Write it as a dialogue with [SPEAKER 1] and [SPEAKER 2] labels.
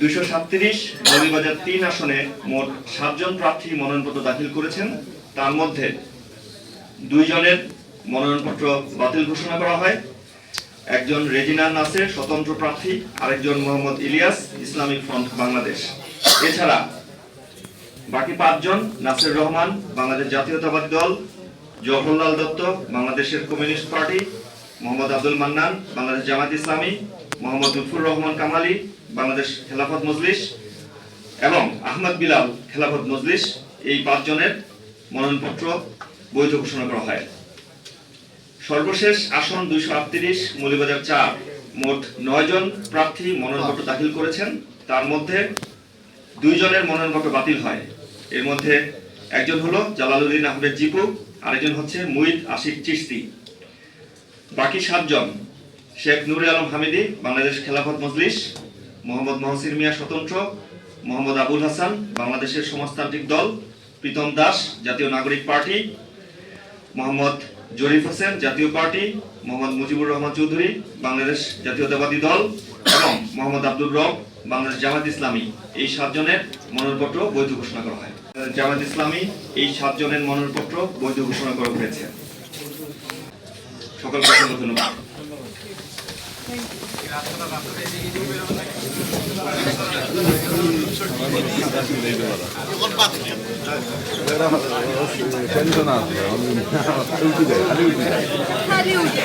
[SPEAKER 1] 237 মৌলভীবাজার 3 আসনে মোট 7 জন প্রার্থী মনোনয়নপত্র দাখিল করেছেন। তার মধ্যে 2 জনের মনোনয়নপত্র বাতিল ঘোষণা করা হয়। একজন রেজিনা নাসের স্বতন্ত্র প্রার্থী, আরেকজন মোহাম্মদ ইলিয়াস ইসলামিক ফ্রন্ট বাংলাদেশ। এছাড়া বাকি 5 জন নাসির রহমান বাংলাদেশ জাতীয়তাবাদী দল, জওহরলাল দত্ত বাংলাদেশের কমিউনিস্ট পার্টি, মোহাম্মদ আব্দুল মান্নান বাংলাদেশ জামাত ইসলামী, মোহাম্মদ লুৎফুর রহমান কামালি বাংলাদেশ খেলাফত মজলিস এবং আহমদ বিলাল খেলাফত মজলিস, এই 5 জনের মনোনয়নপত্র বৈধ ঘোষণা করা হয়। সর্বশেষ আসন 238 মৌলভীবাজার 4 মোট 9 জন প্রার্থী মনোনয়নপত্র দাখিল করেছেন। তার মধ্যে 2 জনের মনোনয়নপত্র বাতিল হয়। এর মধ্যে একজন হলো জালালউদ্দিন আহমেদ জিপু, আরেকজন হচ্ছে মুইদ আশিক চিশতি। বাকি 7 জন শেখ নুরে আলম হামিদি বাংলাদেশ খেলাফত মজলিস, মোহাম্মদ মহসিন মিয়া স্বতন্ত্র, মোহাম্মদ আবুল হাসান বাংলাদেশের সমাজতান্ত্রিক দল, প্রীতম দাস জাতীয় নাগরিক পার্টি, মোহাম্মদ জরিফ হোসেন জাতীয় পার্টি, মোহাম্মদ মুজিবুর রহমান চৌধুরী বাংলাদেশ জাতীয়তাবাদী দল এবং মোহাম্মদ আব্দুর রব বাংলাদেশ জামাত ইসলামী, এই 7 জনের মনোনয়নপত্র বৈধ ঘোষণা করা হয়। জামাত ইসলামী এই 7 জনের মনোনয়নপত্র বৈধ ঘোষণা করা হয়েছে। সকলকে অসংখ্য ধন্যবাদ।
[SPEAKER 2] খালি উঠে